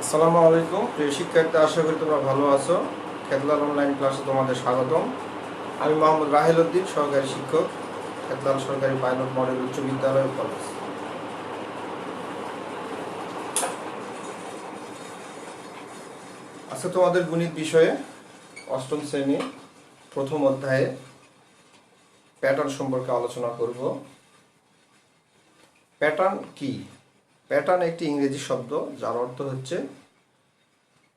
আসসালামু আলাইকুম প্রিয় শিক্ষার্থী, আশা করি তোমরা ভালো আছো। খেতলাল অনলাইন ক্লাসে তোমাদের স্বাগতম। আমি মোহাম্মদ রাহেল উদ্দিন, সহকারী শিক্ষক, খেতলাল সরকারি পাইলট মডেল উচ্চ বিদ্যালয় ও কলেজ। আজকে তোমাদের গণিত বিষয়ে অষ্টম শ্রেণী প্রথম অধ্যায়ে প্যাটার্ন সম্পর্কে আলোচনা করব। প্যাটার্ন কি? প্যাটার্ন একটি ইংরেজি শব্দ যার অর্থ হচ্ছে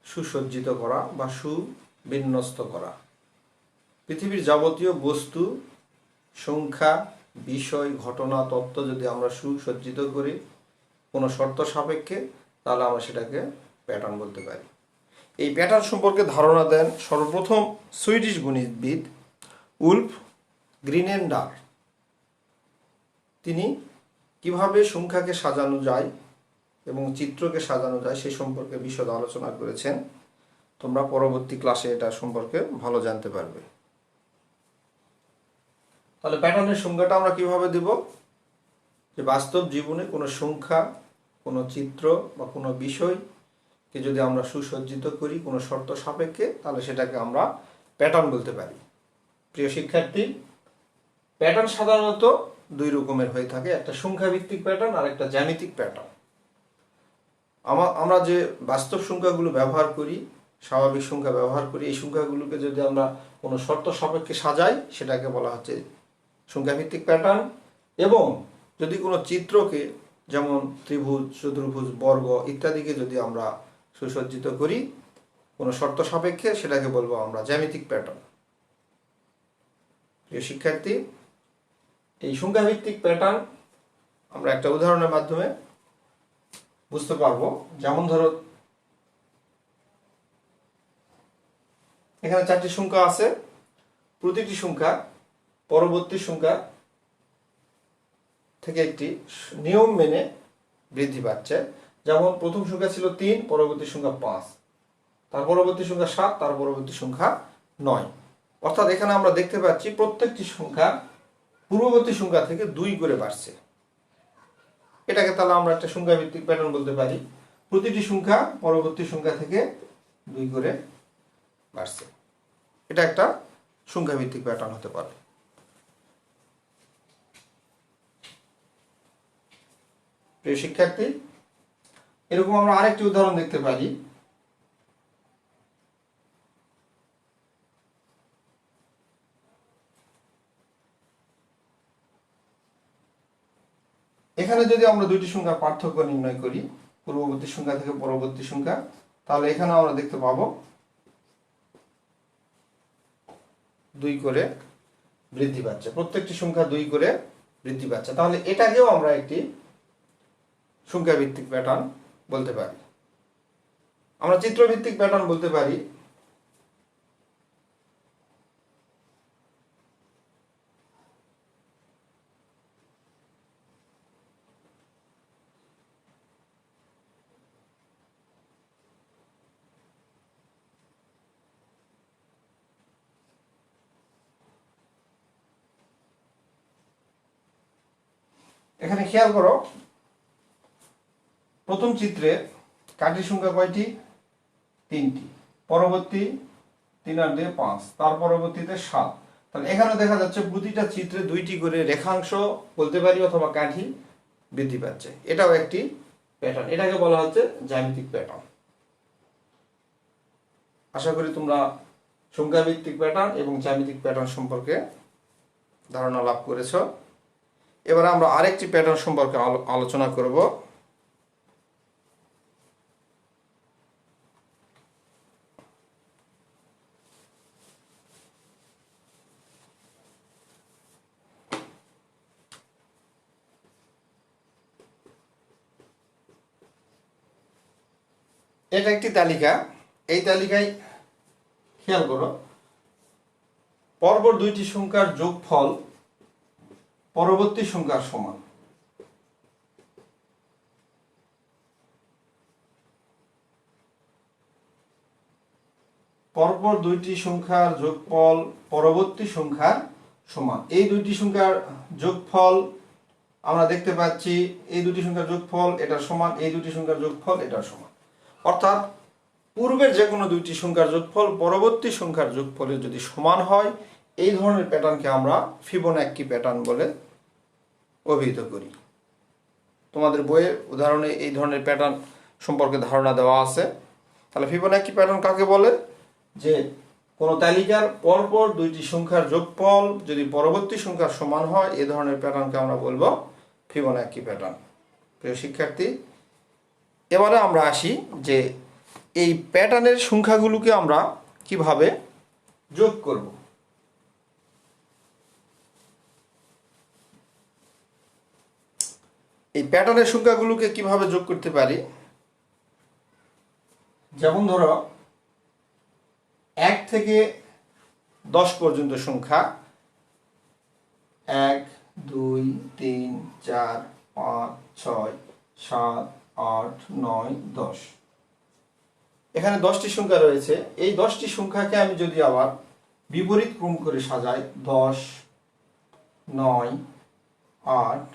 সুসজ্জিত করা বা সুবিন্যস্ত করা। পৃথিবীর যাবতীয় বস্তু, সংখ্যা, বিষয়, ঘটনা, তত্ত্ব যদি আমরা সুসজ্জিত করি কোনো শর্ত সাপেক্ষে, তাহলে আমরা সেটাকে প্যাটার্ন বলতে পারি। এই প্যাটার্ন সম্পর্কে ধারণা দেন সর্বপ্রথম সুইডিশ গণিতবিদ উলফ গ্রিনেন্ডার। তিনি কিভাবে সংখ্যাকে সাজানো যায় এবং চিত্রকে সাজানো যায় সে সম্পর্কে বিশদ আলোচনা করেছেন। তোমরা পরবর্তী ক্লাসে এটা সম্পর্কে ভালো জানতে পারবে। তাহলে প্যাটার্নের সংজ্ঞাটা আমরা কিভাবে দেব? যে বাস্তব জীবনে কোনো সংখ্যা, কোনো চিত্র বা কোনো বিষয়কে যদি আমরা সুসজ্জিত করি কোনো শর্ত সাপেক্ষে, তাহলে সেটাকে আমরা প্যাটার্ন বলতে পারি। প্রিয় শিক্ষার্থী, প্যাটার্ন সাধারণত দুই রকমের হয়ে থাকে, একটা সংখ্যাভিত্তিক প্যাটার্ন আর একটা জ্যামিতিক প্যাটার্ন। আমরা যে বাস্তব সংখ্যাগুলো ব্যবহার করি, স্বাভাবিক সংখ্যা ব্যবহার করি, এই সংখ্যাগুলোকে যদি আমরা কোনো শর্ত সাপেক্ষে সাজাই সেটাকে বলা হচ্ছে সংখ্যাভিত্তিক প্যাটার্ন। এবং যদি কোনো চিত্রকে, যেমন ত্রিভুজ, চতুর্ভুজ, বর্গ ইত্যাদিকে যদি আমরা সুসজ্জিত করি কোনো শর্ত সাপেক্ষে, সেটাকে বলবো আমরা জ্যামিতিক প্যাটার্ন। প্রিয় শিক্ষার্থী, এই সংখ্যাভিত্তিক প্যাটার্ন আমরা একটা উদাহরণের মাধ্যমে বুঝতে পারবো। যেমন ধরো, এখানে 4টি সংখ্যা আছে, প্রতিটি সংখ্যা পরবর্তী সংখ্যা থেকে একটি নিয়ম মেনে বৃদ্ধি পাচ্ছে। যেমন প্রথম সংখ্যা ছিল 3, পরবর্তী সংখ্যা 5, তার পরবর্তী সংখ্যা 7, তার পরবর্তী সংখ্যা 9। অর্থাৎ এখানে আমরা দেখতে পাচ্ছি প্রত্যেকটি সংখ্যা পূর্ববর্তী সংখ্যা থেকে 2 করে বাড়ছে। এটাকে তাহলে আমরা একটা সংখ্যাভিত্তিক প্যাটার্ন বলতে পারি। প্রতিটি সংখ্যা পরবর্তী সংখ্যা থেকে 2 করে বাড়ছে। এটা একটা সংখ্যাভিত্তিক প্যাটার্ন হতে পারে। প্রিয় শিক্ষার্থী, এরকম আমরা আরেকটি উদাহরণ দেখতে পারি। এখানে যদি আমরা দুইটি সংখ্যার পার্থক্য নির্ণয় করি, পূর্ববর্তী সংখ্যা থেকে পরবর্তী সংখ্যা, তাহলে এখানে আমরা দেখতে পাবো 2 করে বৃদ্ধি পাচ্ছে, প্রত্যেকটি সংখ্যা 2 করে বৃদ্ধি পাচ্ছে। তাহলে এটাকেও আমরা একটি সংখ্যাভিত্তিক প্যাটার্ন বলতে পারি। আমরা চিত্রভিত্তিক প্যাটার্ন বলতে পারি। এখানে খেয়াল করো, প্রথম চিত্রে কাঠির সংখ্যা কয়টি? 3টি, পরবর্তী 3 আর 2 5, তার পরবর্তীতে 7। তাহলে এখানে দেখা যাচ্ছে প্রতিটা চিত্রে 2টি করে রেখাংশ বলতে পারি অথবা কাঠি বৃদ্ধি পাচ্ছে। এটাও একটি প্যাটার্ন, এটাকে বলা হচ্ছে জ্যামিতিক প্যাটার্ন। আশা করি তোমরা সংখ্যাভিত্তিক প্যাটার্ন এবং জ্যামিতিক প্যাটার্ন সম্পর্কে ধারণা লাভ করেছ। এবার আমরা আরেকটি প্যাটার্ন সম্পর্কে আলোচনা করব। এটা একটি তালিকা। এই তালিকায় খেয়াল করো, পরপর 2টি সংখ্যার যোগফল পরবর্তী সংখ্যার সমান। পরপর 2টি সংখ্যার যোগফল পরবর্তী সংখ্যার সমান। এই 2টি সংখ্যার যোগফল আমরা দেখতে পাচ্ছি, এই 2টি সংখ্যার যোগফল এটার সমান, এই 2টি সংখ্যার যোগফল এটার সমান। অর্থাৎ পূর্বের যে কোনো দুইটি সংখ্যার যোগফল পরবর্তী সংখ্যার যোগফলের যদি সমান হয়, এই ধরনের প্যাটার্নকে আমরা ফিবোনাক্কি প্যাটার্ন বলে অভিহিত করি। তোমাদের বইয়ের উদাহরণে এই ধরনের প্যাটার্ন সম্পর্কে ধারণা দেওয়া আছে। তাহলে ফিবোনাক্কি প্যাটার্ন কাকে বলে? যে কোনো তালিকার পরপর দুইটি সংখ্যার যোগফল যদি পরবর্তী সংখ্যার সমান হয়, এ ধরনের প্যাটার্নকে আমরা বলবো ফিবোনাক্কি প্যাটার্ন। প্রিয় শিক্ষার্থী, এবারে আমরা আসি যে এই প্যাটার্নের সংখ্যাগুলোকে আমরা কিভাবে যোগ করব। এই প্যাটার্নের সংখ্যাগুলোকে কিভাবে যোগ করতে পারি? যেমন ধরো 1 থেকে 10 পর্যন্ত সংখ্যা 1 2 3 4 5 6 7 8 9 10। এখানে 10টি সংখ্যা রয়েছে। এই 10টি সংখ্যাকে আমি যদি আবার বিপরীত ক্রম করে সাজাই, 10 9 8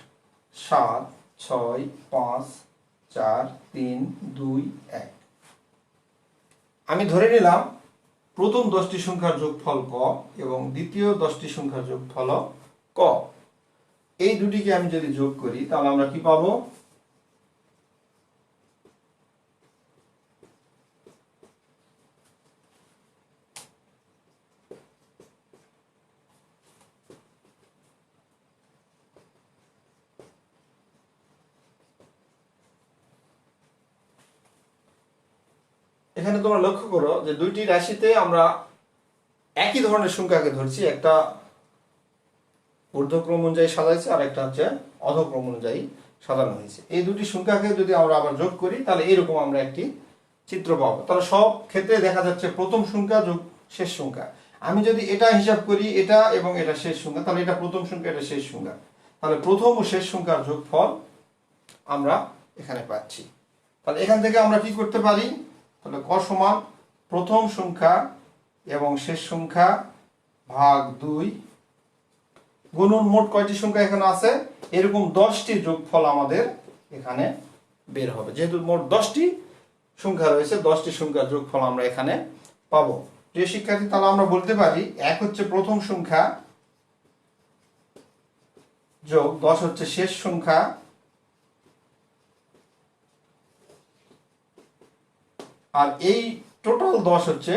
7 6 5 4 3 2 1, আমি ধরে নিলাম প্রথম 10টি সংখ্যার যোগফল ক এবং দ্বিতীয় 10টি সংখ্যার যোগফল ক। এই দুটিকে আমি যদি যোগ করি তাহলে আমরা কি পাবো? এখানে তোমরা লক্ষ্য করো যে দুইটি রাশিতে আমরা একই ধরনের সংখ্যাকে ধরছি, একটা ঊর্ধ্বক্রম অনুযায়ী সাজাইছে আর একটা হচ্ছে অধক্রম অনুযায়ী সাজানো হয়েছে। এই দুটি সংখ্যাকে যদি আমরা আবার যোগ করি তাহলে এরকম আমরা একটি চিত্র পাবো। তাহলে সব ক্ষেত্রে দেখা যাচ্ছে প্রথম সংখ্যা যোগ শেষ সংখ্যা। আমি যদি এটা হিসাব করি, এটা এবং এটা শেষ সংখ্যা, তাহলে এটা প্রথম সংখ্যা, এটা শেষ সংখ্যা, তাহলে প্রথম ও শেষ সংখ্যার যোগফল আমরা এখানে পাচ্ছি। তাহলে এখান থেকে আমরা কি করতে পারি? তাহলে ক সমান প্রথম সংখ্যা এবং শেষ সংখ্যা ভাগ 2 গুণন মোট কয়টি সংখ্যা এখানে আছে, এরকম 10টি যোগফল আমাদের এখানে বের হবে। যেহেতু মোট 10টি সংখ্যা রয়েছে, 10টি সংখ্যার যোগফল আমরা এখানে পাবো। প্রিয় শিক্ষার্থী, তাহলে আমরা বলতে পারি 1 হচ্ছে প্রথম সংখ্যা যোগ 10 হচ্ছে শেষ সংখ্যা আর এই টোটাল 10 হচ্ছে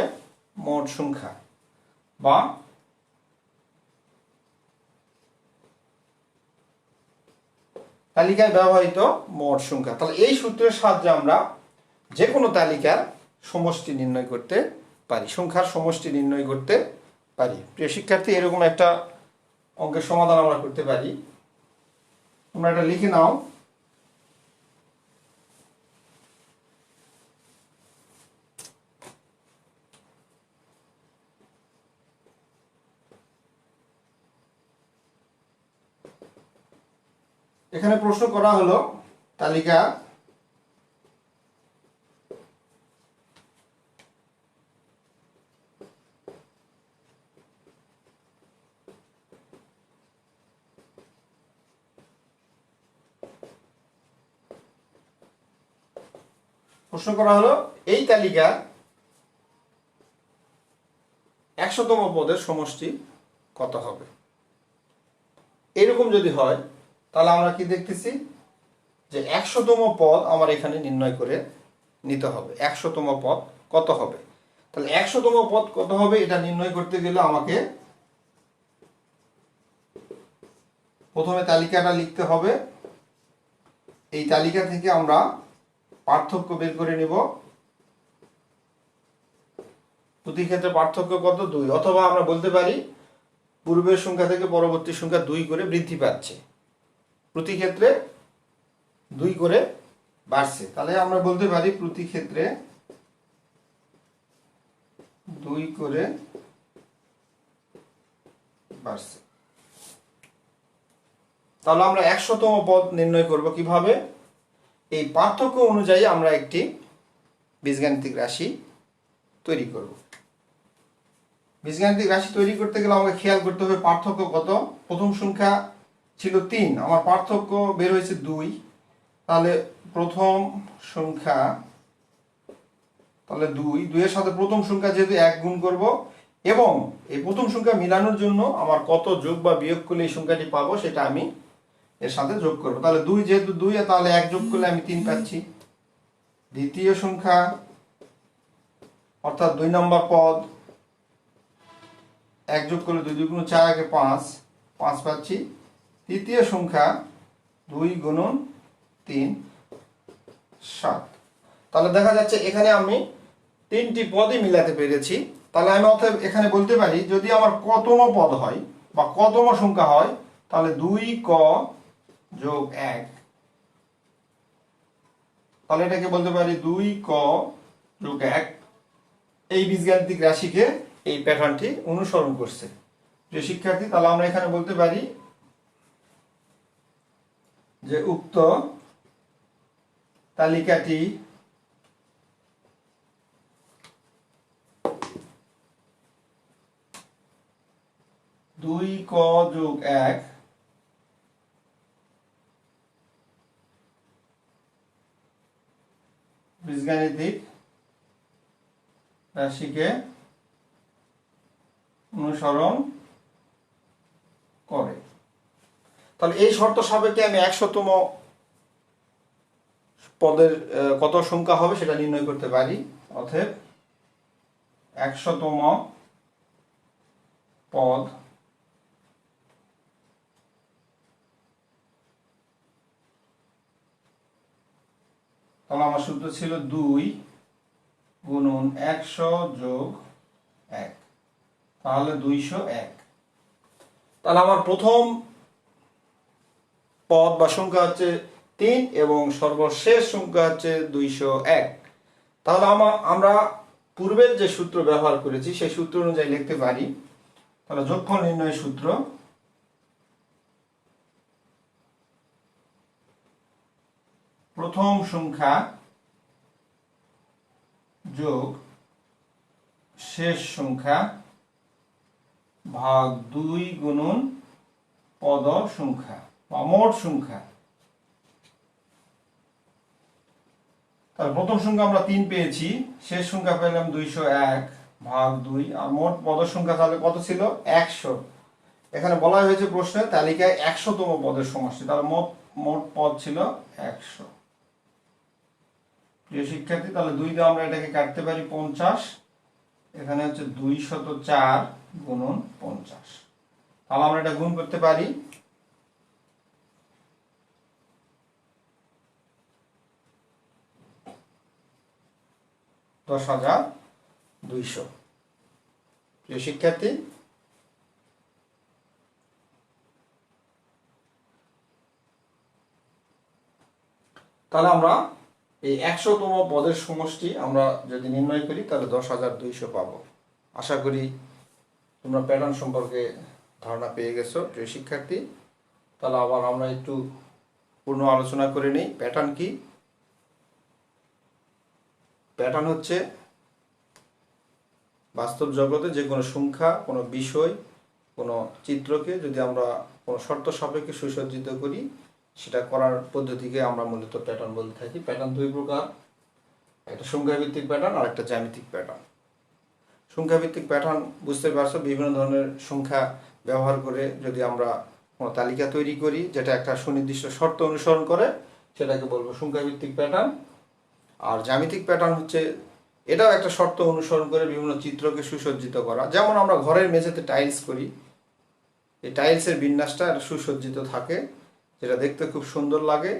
মোট সংখ্যা বা তালিকায় ব্যবহৃত মোট সংখ্যা। তাহলে এই সূত্রের সাহায্যে আমরা যে কোনো তালিকার সমষ্টি নির্ণয় করতে পারি, সংখ্যার সমষ্টি নির্ণয় করতে পারি। প্রিয় শিক্ষার্থী, এরকম একটা অঙ্কের সমাধান আমরা করতে পারি। তোমরা এটা লিখে নাও। এখানে প্রশ্ন করা হলো তালিকা এই তালিকার 100তম পদের সমষ্টি কত হবে। এরকম যদি হয় তাহলে আমরা কি দেখতেছি যে 100তম পদ আমার এখানে নির্ণয় করে নিতে হবে। 100তম পদ কত হবে? তাহলে 100তম পদ কত হবে এটা নির্ণয় করতে গেলে আমাকে প্রথমে তালিকাটা লিখতে হবে। এই তালিকা থেকে আমরা পার্থক্য বের করে নিব। প্রতি ক্ষেত্রে পার্থক্য কত? 2। অথবা আমরা বলতে পারি পূর্বের সংখ্যা থেকে পরবর্তী সংখ্যা 2 করে বৃদ্ধি পাচ্ছে, প্রতি ক্ষেত্রে 2 করে বাড়ছে। তাহলে আমরা বলতে পারি প্রতি ক্ষেত্রে 2 করে বাড়ছে। তাহলে আমরা 100তম পদ নির্ণয় করব কিভাবে? এই পার্থক্য অনুযায়ী আমরা একটি বীজগাণিতিক রাশি তৈরি করব। বীজগাণিতিক রাশি তৈরি করতে গেলে আমাকে খেয়াল করতে হবে পার্থক্য কত। প্রথম সংখ্যা ছিল 3, আমার পার্থক্য বের হয়েছে 2। তাহলে প্রথম সংখ্যা তাহলে 2 এর সাথে প্রথম সংখ্যা যেহেতু 1 গুণ করব, এবং এই প্রথম সংখ্যা মিলানোর জন্য আমার কত যোগ বা বিয়োগ করলে এই সংখ্যাটি পাবো সেটা আমি এর সাথে যোগ করব। তাহলে 2 যেহেতু 2, তাহলে 1 যোগ করলে আমি 3 পাচ্ছি। দ্বিতীয় সংখ্যা অর্থাৎ 2 নম্বর পদ, 1 যোগ করলে 2 2 গুণ 4 একে 5 পাচ্ছি। তৃতীয় সংখ্যা 2 গুণন 3 7। তাহলে দেখা যাচ্ছে এখানে আমি 3টি পদই মিলাতে পেরেছি। তাহলে আমি অতএব এখানে বলতে পারি যদি আমার কতম পদ হয় বা কতম সংখ্যা হয়, তাহলে 2ক যোগ 1, তাহলে এটাকে বলতে পারি 2ক যোগ 1। এই বীজগাণিতিক রাশিকে এই প্যাটার্নটি অনুসরণ করছে যে শিক্ষার্থী। তাহলে আমরা এখানে বলতে পারি যে উক্ত তালিকাটি দুই ক যোগ 1 বীজগাণিতিক রাশিকে অনুসরণ করে। তাহলে এই শর্ত সাপেক্ষে আমি 100তম পদের কত সংখ্যা হবে সেটা নির্ণয় করতে পারি। অতএব 100তম পদ তাহলে আমার সূত্র ছিল 2 গুণন 100 যোগ 1, তাহলে 201। তাহলে আমার প্রথম পদ বা সংখ্যা হচ্ছে 3 এবং সর্বশেষ সংখ্যা হচ্ছে 201। তাহলে আমরা পূর্বের যে সূত্র ব্যবহার করেছি সেই সূত্র অনুযায়ী লিখতে পারি। তাহলে যোগফল নির্ণয়ের সূত্র প্রথম সংখ্যা যোগ শেষ সংখ্যা ভাগ 2 গুণন পদ সংখ্যা বা মোট সংখ্যা। তাহলে প্রথম সংখ্যা আমরা 3 পেয়েছি, শেষ সংখ্যা পেলাম 201 ভাগ 2, আর মোট পদ সংখ্যা তাহলে কত ছিল 100। এখানে বলা হয়েছে প্রশ্নে তালিকায় 100তম পদের সমষ্টি, তাহলে মোট পদ ছিল 100। প্রিয় শিক্ষার্থী, তাহলে 2 দিয়ে আমরা এটাকে কাটতে পারি 50, এখানে হচ্ছে 204 গুণন 50। তাহলে আমরা এটা গুণ করতে পারি। দশ 10,200। প্রিয় শিক্ষার্থী, তাহলে আমরা এই 100তম পদের সমষ্টি আমরা যদি নির্ণয় করি তাহলে 10,200 পাবো। আশা করি তোমরা প্যাটার্ন সম্পর্কে ধারণা পেয়ে গেছো প্রিয় শিক্ষার্থী। তাহলে আবার আমরা একটু পূর্ণ আলোচনা করে নিই। প্যাটার্ন কি? প্যাটার্ন হচ্ছে বাস্তব জগতে যে কোনো সংখ্যা, কোনো বিষয়, কোনো চিত্রকে যদি আমরা কোনো শর্ত সাপেক্ষে সুসজ্জিত করি, সেটা করার পদ্ধতিকে আমরা মূলত প্যাটার্ন বলে থাকি। প্যাটার্ন 2 প্রকার, একটা সংখ্যাভিত্তিক প্যাটার্ন আর একটা জ্যামিতিক প্যাটার্ন। সংখ্যাভিত্তিক প্যাটার্ন বুঝতে পারছো, বিভিন্ন ধরনের সংখ্যা ব্যবহার করে যদি আমরা কোনো তালিকা তৈরি করি যেটা একটা সুনির্দিষ্ট শর্ত অনুসরণ করে, সেটাকে বলবো সংখ্যাভিত্তিক প্যাটার্ন। আর জ্যামিতিক প্যাটার্ন হচ্ছে এটাও একটা শর্ত অনুসরণ করে বিভিন্ন চিত্রকে সুসজ্জিত করা। যেমন আমরা ঘরের মেঝেতে টাইলস করি, এই টাইলসের বিন্যাসটা একটা সুসজ্জিত থাকে, যেটা দেখতে খুব সুন্দর লাগে।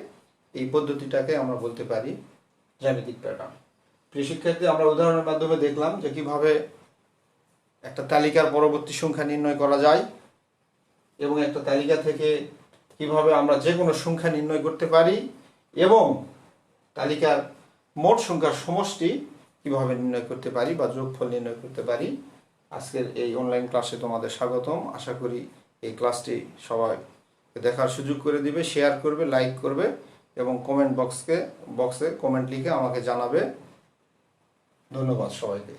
এই পদ্ধতিটাকে আমরা বলতে পারি জ্যামিতিক প্যাটার্ন। প্রিয় শিক্ষার্থী, আমরা উদাহরণের মাধ্যমে দেখলাম যে কিভাবে একটা তালিকার পরবর্তী সংখ্যা নির্ণয় করা যায় এবং একটা তালিকা থেকে কিভাবে আমরা যে কোনো সংখ্যা নির্ণয় করতে পারি এবং তালিকার মোট সংখ্যার সমষ্টি কিভাবে নির্ণয় করতে পারি বা যোগফল নির্ণয় করতে পারি। আজকের এই অনলাইন ক্লাসে তোমাদের স্বাগতম। আশা করি এই ক্লাসটি সবাই দেখার সুযোগ করে দিবে, শেয়ার করবে, লাইক করবে এবং কমেন্ট বক্সে কমেন্ট লিখে আমাকে জানাবে। ধন্যবাদ সবাইকে।